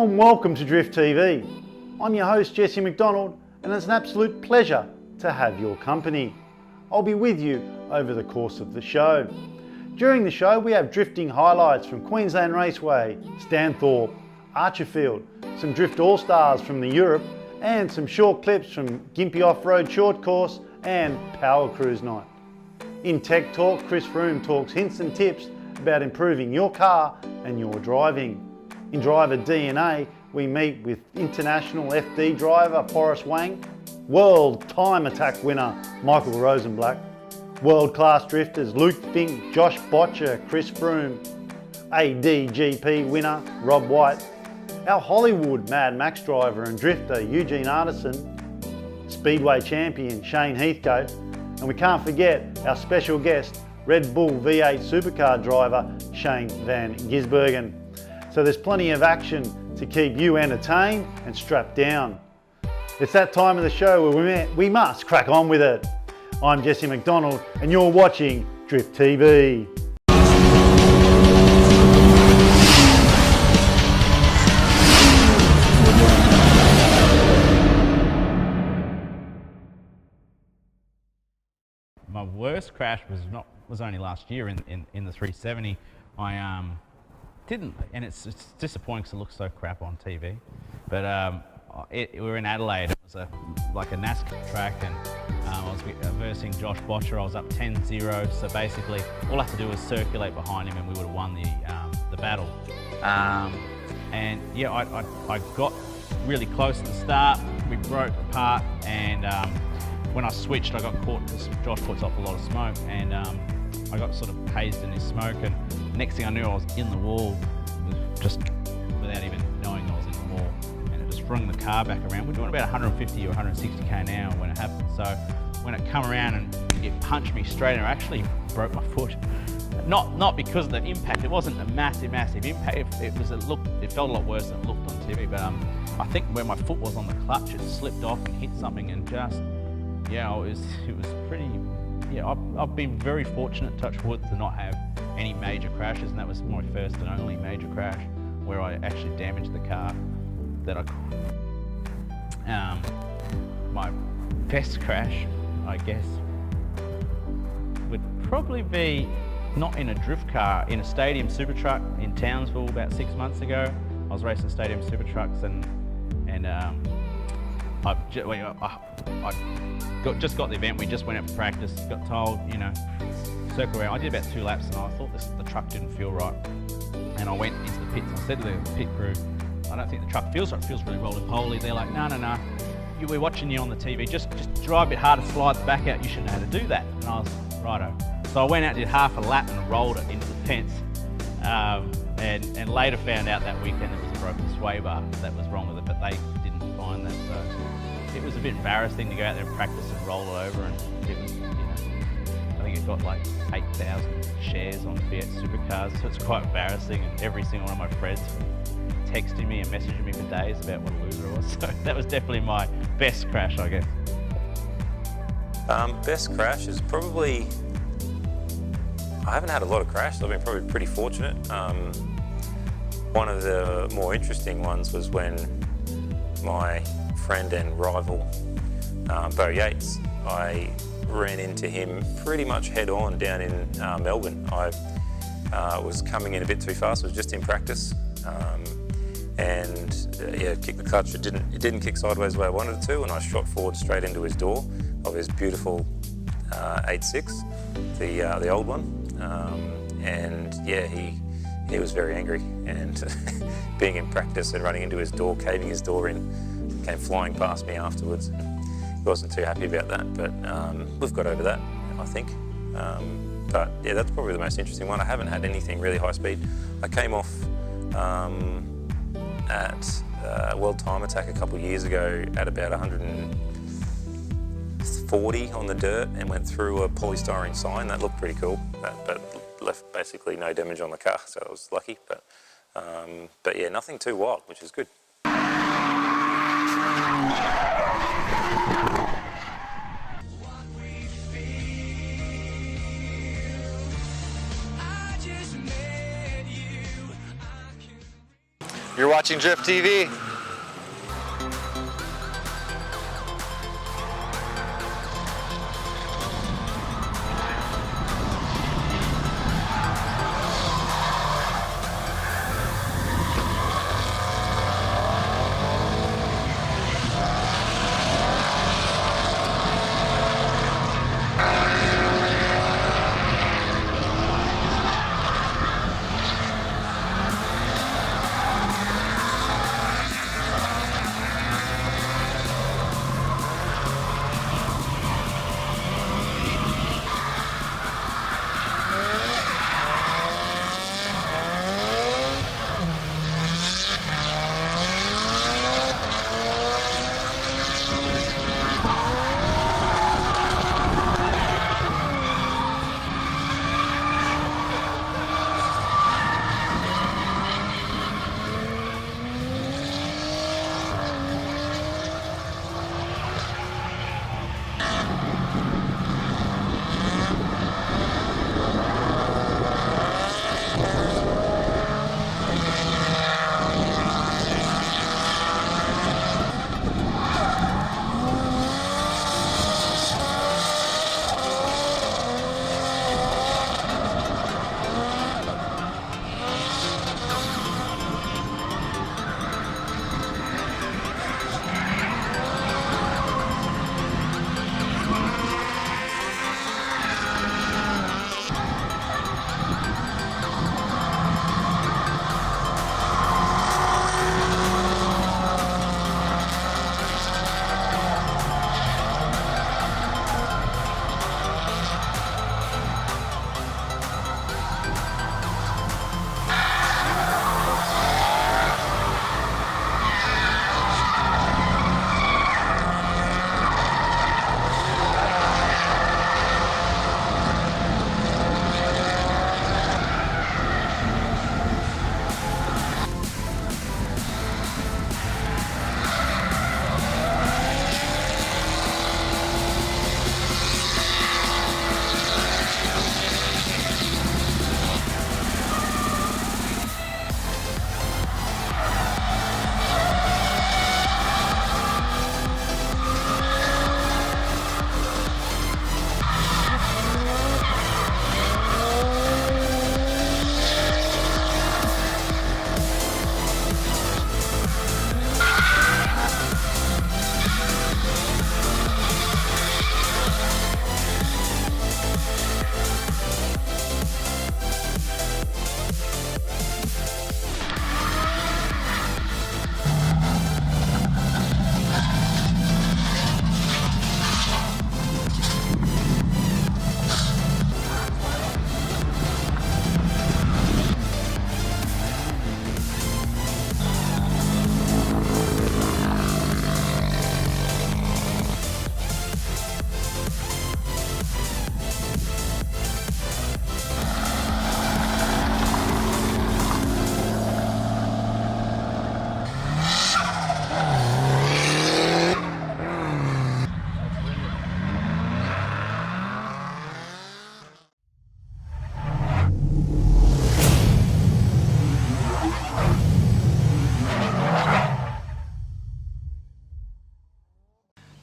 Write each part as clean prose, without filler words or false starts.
warm welcome to Drift TV. I'm your host Jesse McDonald and it's an absolute pleasure to have your company. I'll be with you over the course of the show. During the show we have drifting highlights from Queensland Raceway, Stanthorpe, Archerfield, some Drift All-Stars from the Europe and some short clips from Gympie Off-Road Short Course and Power Cruise Night. In Tech Talk, Chris Froome talks hints and tips about improving your car and your driving. In Driver DNA, we meet with international FD driver Forrest Wang, World Time Attack winner Michael Rosenblatt, world-class drifters Luke Fink, Josh Botcher, Chris Froome, ADGP winner Rob White, our Hollywood Mad Max driver and drifter Eugene Artisan, Speedway champion Shane Heathcote, and we can't forget our special guest Red Bull V8 supercar driver Shane Van Gisbergen. So there's plenty of action to keep you entertained and strapped down. It's that time of the show where we must crack on with it. I'm Jesse McDonald and you're watching Drift TV. My worst crash was only last year in the 370. I didn't, and it's disappointing because it looks so crap on TV. But we were in Adelaide. It was like a NASCAR track, and I was versing Josh Botcher. I was up 10-0. So basically, all I had to do was circulate behind him, and we would have won the battle. And yeah, I got really close at the start. We broke apart, and when I switched, I got caught because Josh puts off a lot of smoke, and I got sort of hazed in his smoke, and next thing I knew I was in the wall, just without even knowing I was in the wall, and it just sprung the car back around. We're doing about 150 or 160 k an hour when it happened, so when it come around and it punched me straight, and I actually broke my foot. Not because of the impact, it wasn't a massive impact, it felt a lot worse than it looked on TV, but I think where my foot was on the clutch, it slipped off and hit something, and just, yeah, it was pretty, yeah, I've been very fortunate, touch wood, to not have any major crashes, and that was my first and only major crash where I actually damaged the car that I could. My best crash, I guess, would probably be not in a drift car, in a stadium super truck in Townsville about 6 months ago. I was racing stadium super trucks, and I just got the event. We just went out for practice, got told, you know, circle around. I did about 2 laps and I thought the truck didn't feel right. And I went into the pits and I said to the pit crew, I don't think the truck feels right, it feels really roly-poly. They're like, no, we're watching you on the TV, just drive a bit harder, slide the back out, you should know how to do that. And I was, righto. So I went out, did half a lap and rolled it into the fence. And later found out that weekend there was a broken sway bar that was wrong with it, but they didn't find that. So it was a bit embarrassing to go out there and practice and roll it over, and it was, you know, I think it got like 8,000 shares on Fiat supercars, so it's quite embarrassing, and every single one of my friends texting me and messaging me for days about what a loser I was. So that was definitely my best crash, I guess. Best crash is probably, I haven't had a lot of crashes. I've been probably pretty fortunate. One of the more interesting ones was when my friend and rival, Bo Yates, I ran into him pretty much head on down in Melbourne. I was coming in a bit too fast, was just in practice, and yeah, kicked the clutch. It didn't kick sideways the way I wanted it to, and I shot forward straight into his door of his beautiful 8.6, the old one. And yeah, he was very angry, and being in practice and running into his door, caving his door in, came flying past me afterwards. He wasn't too happy about that, but we've got over that, I think. But yeah, that's probably the most interesting one. I haven't had anything really high speed. I came off at World Time Attack a couple of years ago at about 140 on the dirt and went through a polystyrene sign. That looked pretty cool, but left basically no damage on the car, so I was lucky. But yeah, nothing too wild, which is good. You're watching Drift TV.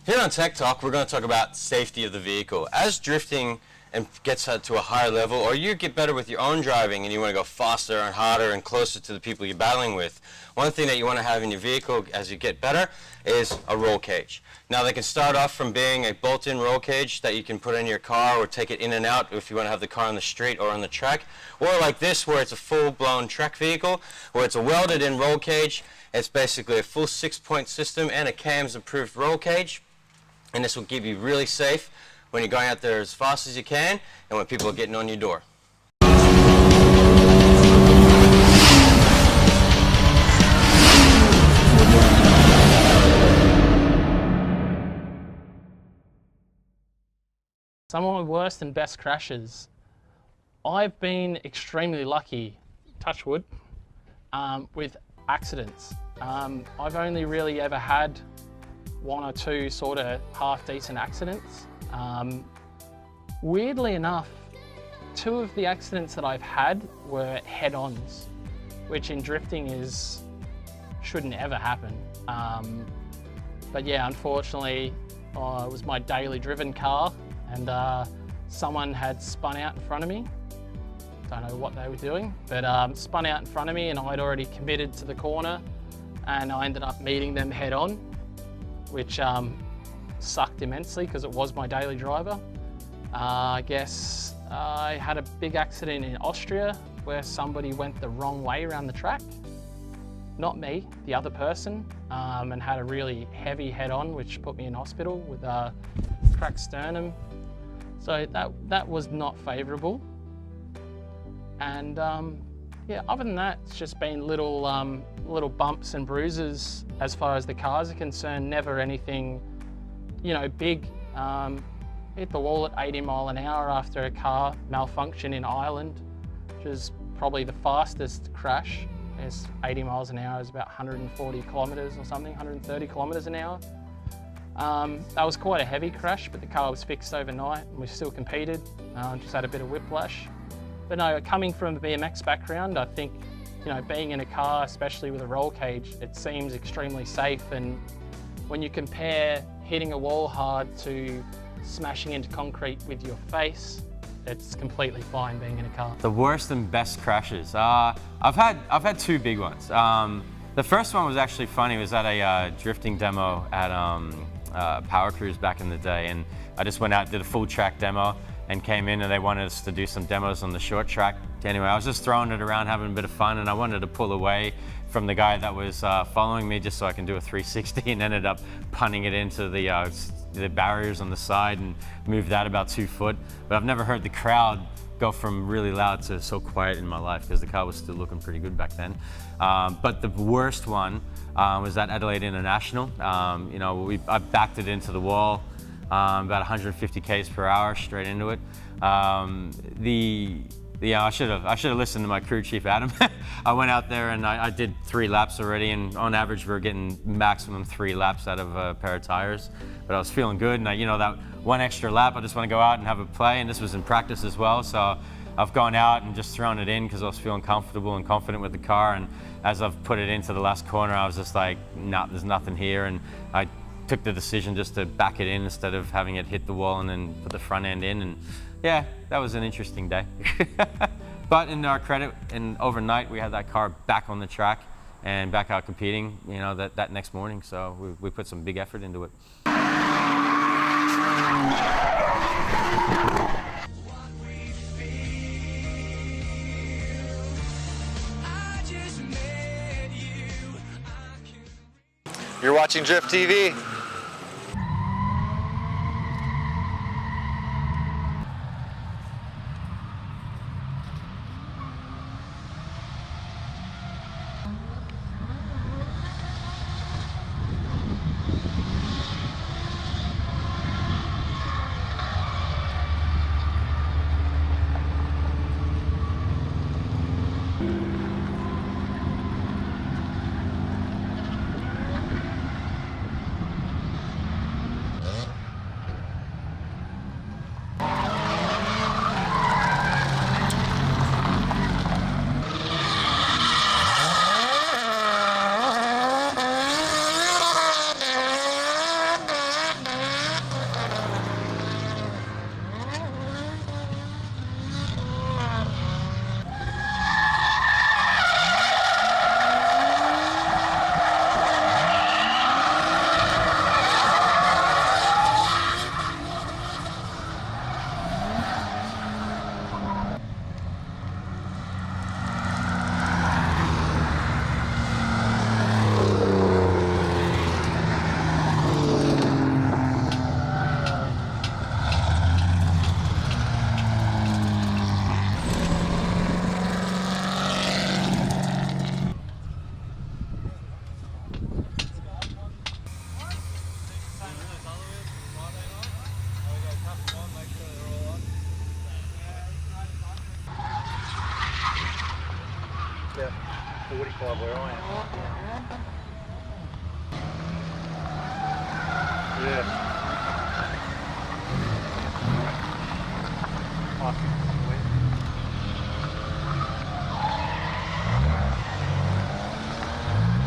Here on Tech Talk, we're going to talk about safety of the vehicle. As drifting and gets to a higher level, or you get better with your own driving and you want to go faster and harder and closer to the people you're battling with, one thing that you want to have in your vehicle as you get better is a roll cage. Now they can start off from being a bolt-in roll cage that you can put in your car or take it in and out if you want to have the car on the street or on the track, or like this where it's a full-blown track vehicle where it's a welded-in roll cage. It's basically a full 6-point system and a CAMS approved roll cage. And this will keep you really safe when you're going out there as fast as you can and when people are getting on your door. Some of my worst and best crashes. I've been extremely lucky, touch wood, with accidents. I've only really ever had one or two sort of half-decent accidents. Weirdly enough, two of the accidents that I've had were head-ons, which in drifting is shouldn't ever happen. But yeah, unfortunately, it was my daily driven car, and someone had spun out in front of me. Don't know what they were doing, but spun out in front of me, and I'd already committed to the corner, and I ended up meeting them head on, which sucked immensely because it was my daily driver. I guess I had a big accident in Austria where somebody went the wrong way around the track. Not me, the other person, and had a really heavy head-on, which put me in hospital with a cracked sternum. So that was not favourable. And yeah, other than that, it's just been little bumps and bruises as far as the cars are concerned. Never anything, you know, big. Hit the wall at 80 mile an hour after a car malfunction in Ireland, which is probably the fastest crash. It's 80 miles an hour is about 140 kilometres or something, 130 kilometres an hour. That was quite a heavy crash, but the car was fixed overnight and we still competed. Just had a bit of whiplash. But no, coming from a BMX background, I think, you know, being in a car, especially with a roll cage, it seems extremely safe. And when you compare hitting a wall hard to smashing into concrete with your face, it's completely fine being in a car. The worst and best crashes. I've had two big ones. The first one was actually funny. It was at a drifting demo at Power Cruise back in the day, and I just went out, did a full track demo, and came in, and they wanted us to do some demos on the short track. Anyway, I was just throwing it around, having a bit of fun, and I wanted to pull away from the guy that was following me just so I can do a 360, and ended up punting it into the barriers on the side and moved that about 2 foot. But I've never heard the crowd go from really loud to so quiet in my life, because the car was still looking pretty good back then. But the worst one was at Adelaide International. You know, I backed it into the wall, about 150 k's per hour straight into it. Yeah, I should have listened to my crew chief, Adam. I went out there and I did 3 laps already, and on average we were getting maximum 3 laps out of a pair of tires. But I was feeling good, and you know, that one extra lap, I just want to go out and have a play, and this was in practice as well. So I've gone out and just thrown it in because I was feeling comfortable and confident with the car. And as I've put it into the last corner, I was just like, nah, there's nothing here. And I took the decision just to back it in instead of having it hit the wall and then put the front end in. And yeah, that was an interesting day. But in our credit, and overnight we had that car back on the track and back out competing, you know, that next morning. So we put some big effort into it. You're watching Drift TV. About 45 where I am. Yeah.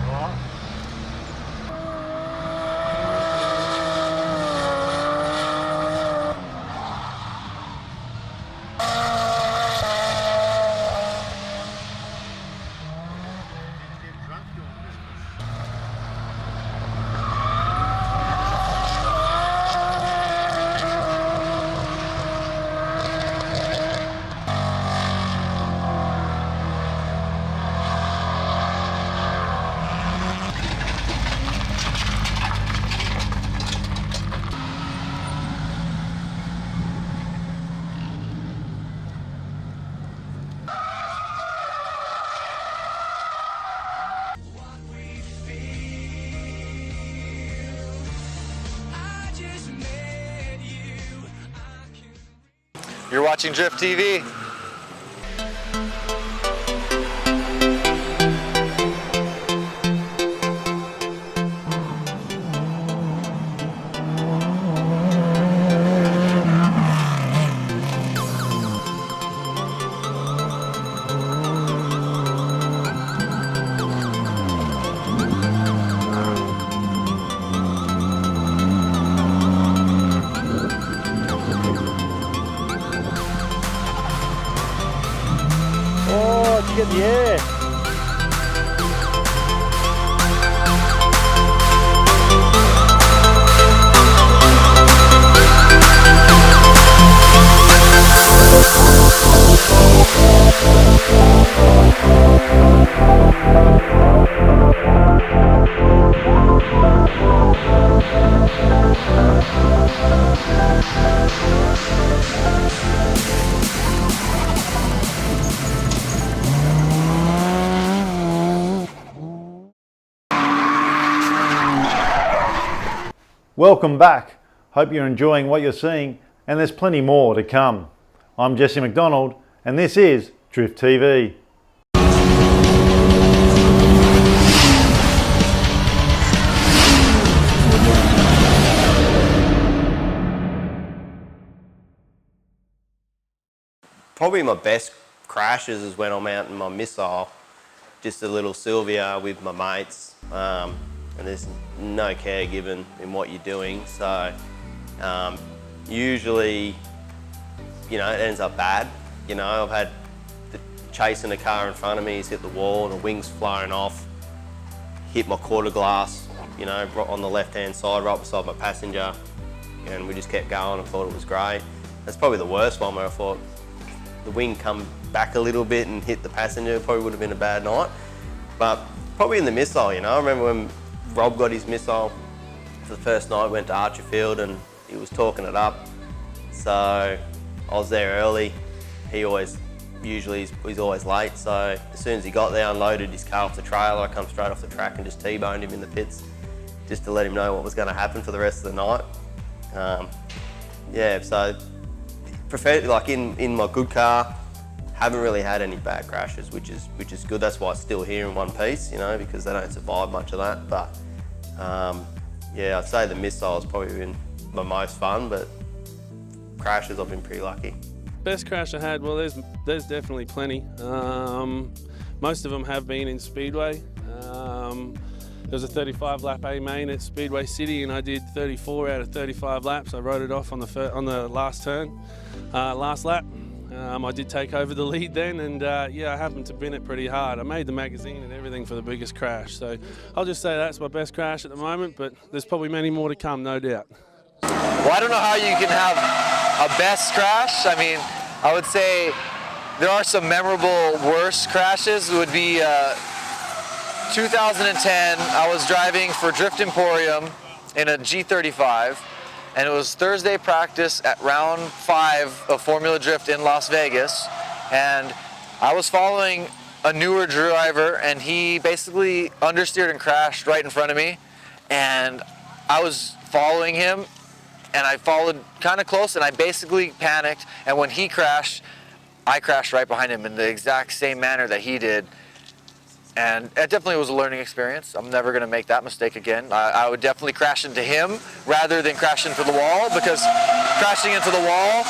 Right. You're watching Drift TV. Oh, did you get the air? Welcome back. Hope you're enjoying what you're seeing, and there's plenty more to come. I'm Jesse McDonald, and this is Drift TV. Probably my best crashes is when I'm out in my missile, just a little Sylvia with my mates, and there's no care given in what you're doing. So usually, you know, it ends up bad. You know, I've had chasing a car in front of me, he's hit the wall and the wing's flying off, hit my quarter glass, you know, on the left-hand side, right beside my passenger, and we just kept going and thought it was great. That's probably the worst one where I thought the wing come back a little bit and hit the passenger. Probably would have been a bad night. But probably in the missile, you know, I remember when Rob got his missile for the first night, went to Archerfield and he was talking it up. So I was there early. He always, usually he's always late. So as soon as he got there, unloaded his car off the trailer, I come straight off the track and just T-boned him in the pits, just to let him know what was going to happen for the rest of the night. Yeah, so like in my good car, haven't really had any bad crashes, which is good. That's why it's still here in one piece, you know, because they don't survive much of that. But yeah, I'd say the missile's probably been my most fun, but crashes I've been pretty lucky. Best crash I had, well, there's definitely plenty. Most of them have been in Speedway. There was a 35 lap A main at Speedway City and I did 34 out of 35 laps. I rode it off on the last turn, last lap. I did take over the lead then and yeah, I happened to bin it pretty hard. I made the magazine and everything for the biggest crash. So I'll just say that's my best crash at the moment, but there's probably many more to come, no doubt. Well, I don't know how you can have a best crash. I mean, I would say there are some memorable worst crashes. It would be 2010, I was driving for Drift Emporium in a G35, and it was Thursday practice at round 5 of Formula Drift in Las Vegas, and I was following a newer driver, and he basically understeered and crashed right in front of me, and I was following him, and I followed kind of close, and I basically panicked, and when he crashed, I crashed right behind him in the exact same manner that he did. And it definitely was a learning experience. I'm never going to make that mistake again. I would definitely crash into him rather than crash into the wall, because crashing into the wall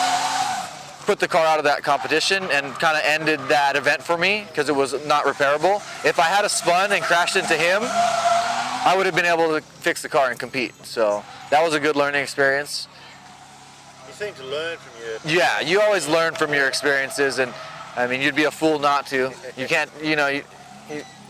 put the car out of that competition and kind of ended that event for me because it was not repairable. If I had a spun and crashed into him, I would have been able to fix the car and compete. So that was a good learning experience. You seem to learn from your... Yeah, you always learn from your experiences, and I mean, you'd be a fool not to. You can't, you know,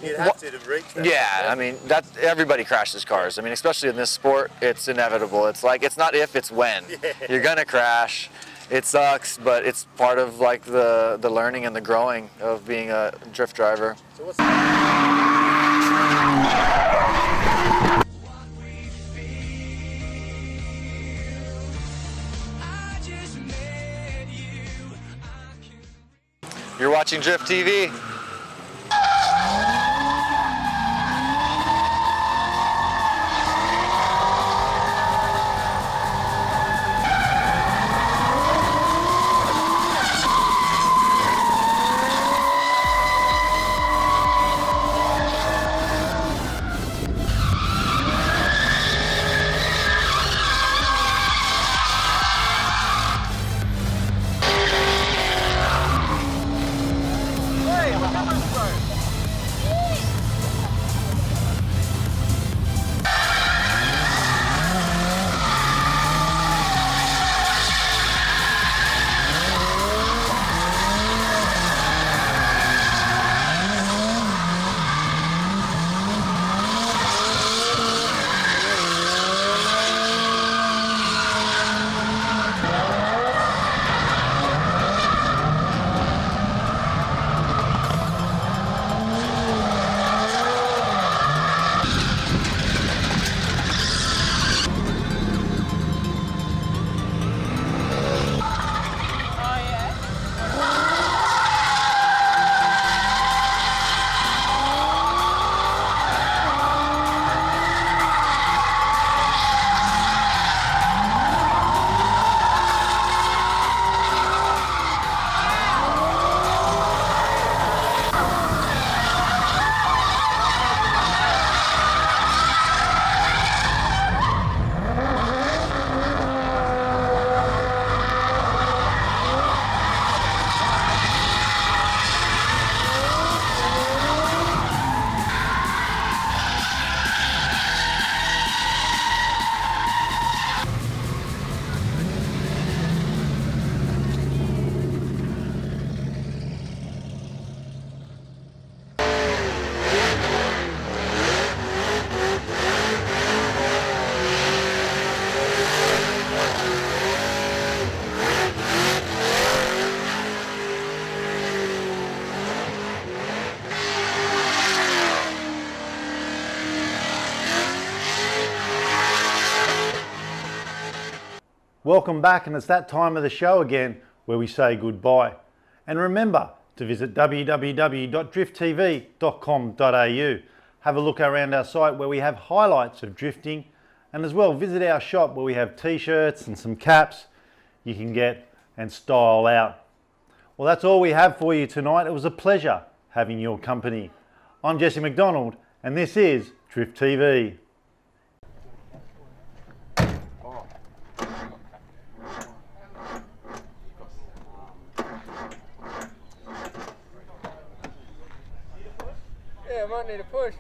You'd have to reach that. Yeah, I mean, everybody crashes cars. I mean, especially in this sport, it's inevitable. It's like, it's not if, it's when. Yeah. You're gonna crash. It sucks, but it's part of like the learning and the growing of being a drift driver. So what's You're watching Drift TV. Welcome back, and it's that time of the show again where we say goodbye. And remember to visit www.drifttv.com.au. Have a look around our site where we have highlights of drifting, and as well visit our shop where we have t-shirts and some caps you can get and style out. Well, that's all we have for you tonight. It was a pleasure having your company. I'm Jesse McDonald, and this is Drift TV. Yeah, I might need a push.